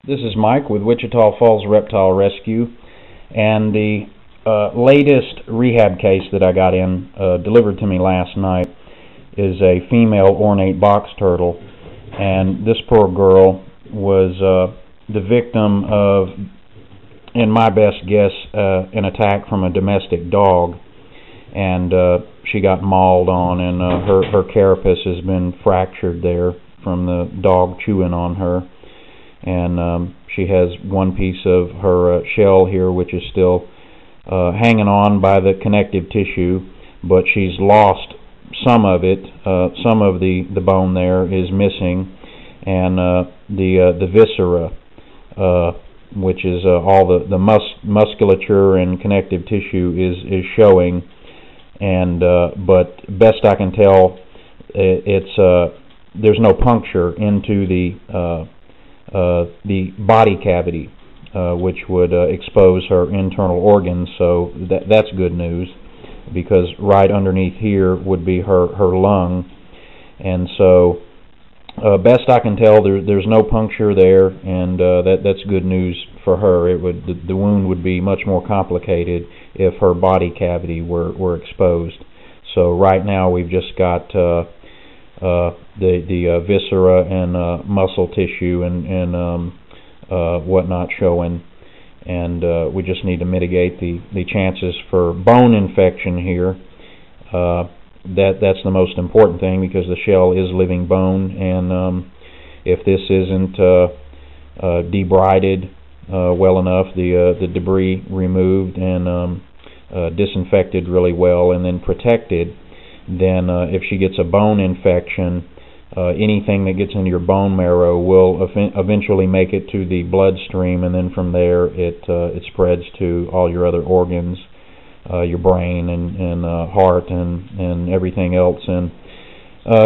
This is Mike with Wichita Falls Reptile Rescue, and the latest rehab case that I got in delivered to me last night is a female ornate box turtle, and this poor girl was the victim of, in my best guess, an attack from a domestic dog, and she got mauled on, and her carapace has been fractured there from the dog chewing on her. And she has one piece of her shell here which is still hanging on by the connective tissue, but she's lost some of it. Some of the bone there is missing, and the viscera, which is all the musculature and connective tissue is showing. And but best I can tell, there's no puncture into the body cavity, which would expose her internal organs, so that's good news, because right underneath here would be her lung, and so best I can tell, there's no puncture there, and that's good news for her. The wound would be much more complicated if her body cavity were exposed. So right now we've just got the viscera and muscle tissue and whatnot showing, and we just need to mitigate the chances for bone infection here. That's the most important thing, because the shell is living bone, and if this isn't debrided well enough, the debris removed and disinfected really well and then protected, then if she gets a bone infection, anything that gets into your bone marrow will eventually make it to the bloodstream, and then from there it spreads to all your other organs, your brain and heart and everything else, and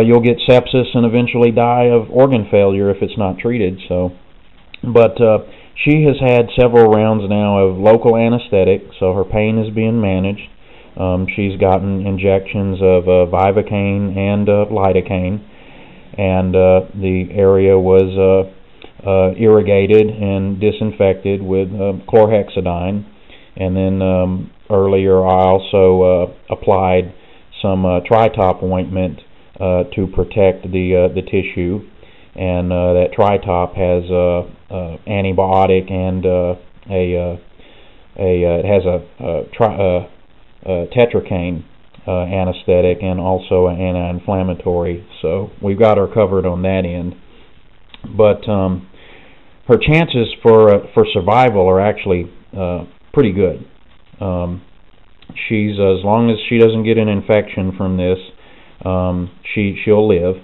you'll get sepsis and eventually die of organ failure if it's not treated. So, but she has had several rounds now of local anesthetic, so her pain is being managed. She's gotten injections of Vivocaine and lidocaine, and the area was irrigated and disinfected with chlorhexidine, and then earlier I also applied some Tri-Top ointment to protect the tissue, and that Tri-Top has antibiotic and it has a tetracaine anesthetic and also an anti-inflammatory, so we've got her covered on that end. But her chances for survival are actually pretty good. She's, as long as she doesn't get an infection from this, she'll live.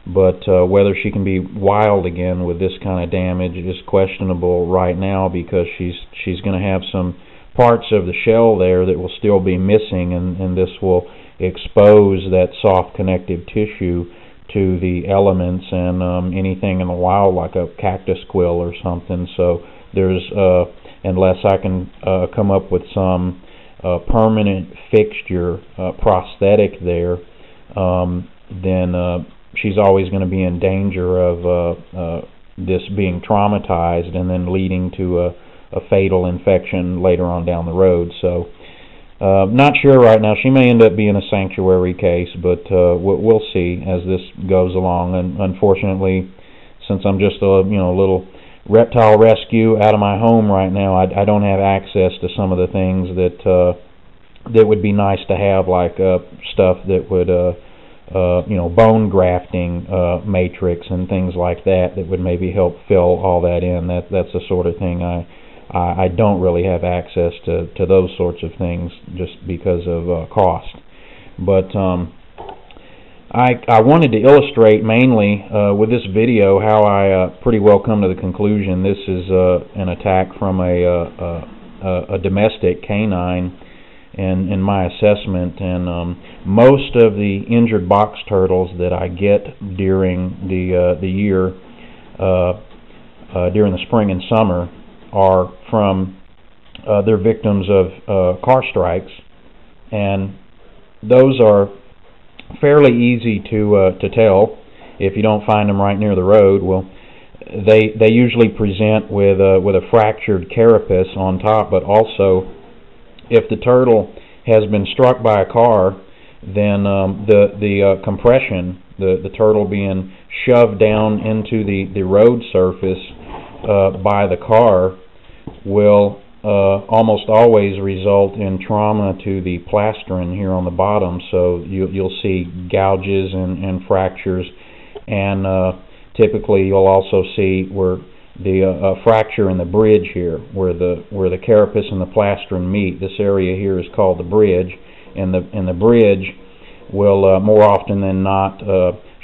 But whether she can be wild again with this kind of damage is questionable right now, because she's going to have some parts of the shell there that will still be missing, and this will expose that soft connective tissue to the elements and anything in the wild, like a cactus quill or something. So there's unless I can come up with some permanent fixture prosthetic there, then she's always going to be in danger of this being traumatized and then leading to a fatal infection later on down the road. So not sure right now. She may end up being a sanctuary case, but we'll see as this goes along. And unfortunately, since I'm just a little reptile rescue out of my home right now, I don't have access to some of the things that would be nice to have, like stuff that would bone grafting matrix and things like that would maybe help fill all that in. That's the sort of thing I don't really have access to those sorts of things, just because of cost. But I wanted to illustrate mainly with this video how I pretty well come to the conclusion this is an attack from a domestic canine in my assessment. And most of the injured box turtles that I get during the year, during the spring and summer, are from they're victims of car strikes, and those are fairly easy to tell if you don't find them right near the road. Well, they usually present with a fractured carapace on top, but also if the turtle has been struck by a car, then the compression, the turtle being shoved down into the road surface by the car, will almost always result in trauma to the plastron here on the bottom. So you'll see gouges and fractures, and typically you'll also see where the fracture in the bridge here, where the carapace and the plastron meet. This area here is called the bridge, and the bridge will more often than not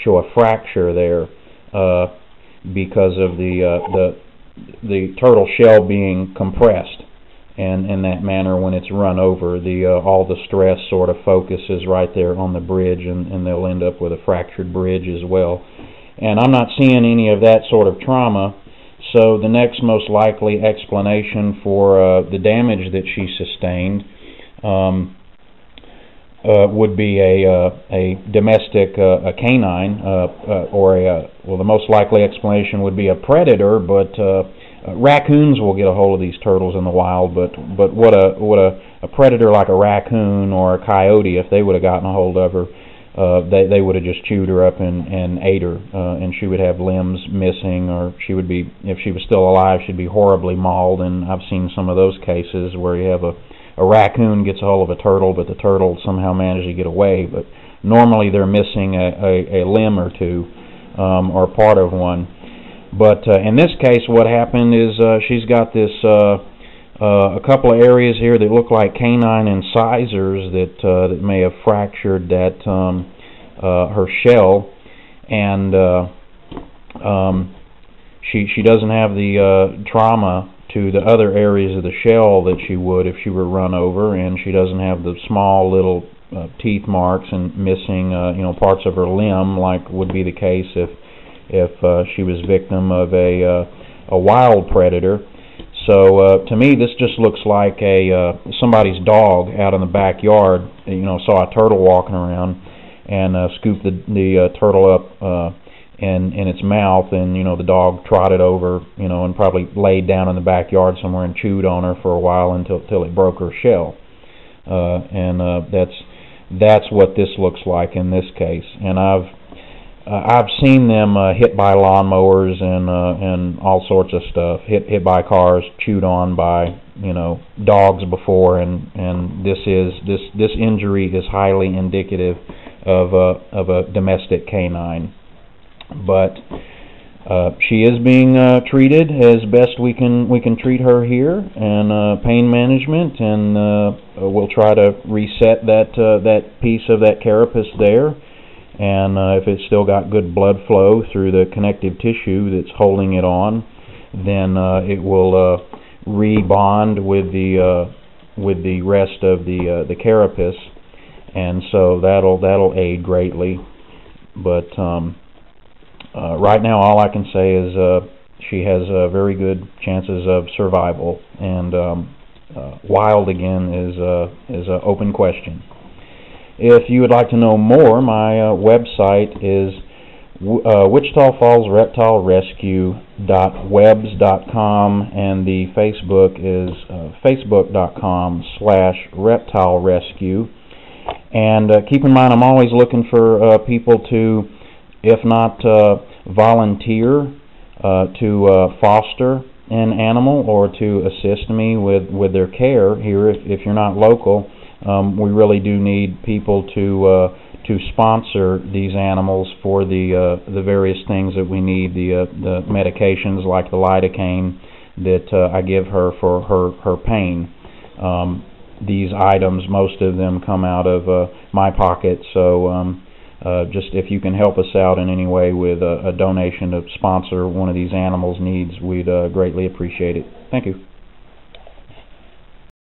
show a fracture there because of the turtle shell being compressed, and in that manner when it's run over, all the stress sort of focuses right there on the bridge, and they'll end up with a fractured bridge as well. And I'm not seeing any of that sort of trauma, so the next most likely explanation for the damage that she sustained would be a domestic canine, or well, the most likely explanation would be a predator. But raccoons will get a hold of these turtles in the wild. But what a predator like a raccoon or a coyote, if they would have gotten a hold of her, they would have just chewed her up and ate her, and she would have limbs missing, or she would be, if she was still alive, she'd be horribly mauled. And I've seen some of those cases where you have a raccoon gets a hold of a turtle, but the turtle somehow managed to get away. But normally they're missing a limb or two, or part of one. But in this case, what happened is she's got this a couple of areas here that look like canine incisors that may have fractured that her shell, and she doesn't have the trauma to the other areas of the shell that she would if she were run over, and she doesn't have the small little teeth marks and missing parts of her limb like would be the case if she was victim of a wild predator. So to me, this just looks like somebody's dog out in the backyard. Saw a turtle walking around and scooped the turtle up in its mouth, and the dog trotted over, and probably laid down in the backyard somewhere and chewed on her for a while until it broke her shell. And that's what this looks like in this case. And I've seen them hit by lawnmowers and all sorts of stuff, hit by cars, chewed on by dogs before, and this injury is highly indicative of a domestic canine. But she is being treated as best we can treat her here, and pain management, and we'll try to reset that piece of that carapace there. And if it's still got good blood flow through the connective tissue that's holding it on, then it will rebond with the rest of the carapace, and so that'll aid greatly. But right now, all I can say is she has very good chances of survival, and wild again is an open question. If you would like to know more, my website is Wichita Falls Reptile Rescue.webs.com, and the Facebook is facebook.com/reptile rescue. And keep in mind, I'm always looking for people to, if not volunteer, to foster an animal or to assist me with their care here. If you're not local, we really do need people to sponsor these animals for the various things that we need, the medications like the lidocaine that I give her for her pain. These items, most of them come out of my pocket, so just if you can help us out in any way with a donation to sponsor one of these animals' needs, we'd greatly appreciate it. Thank you.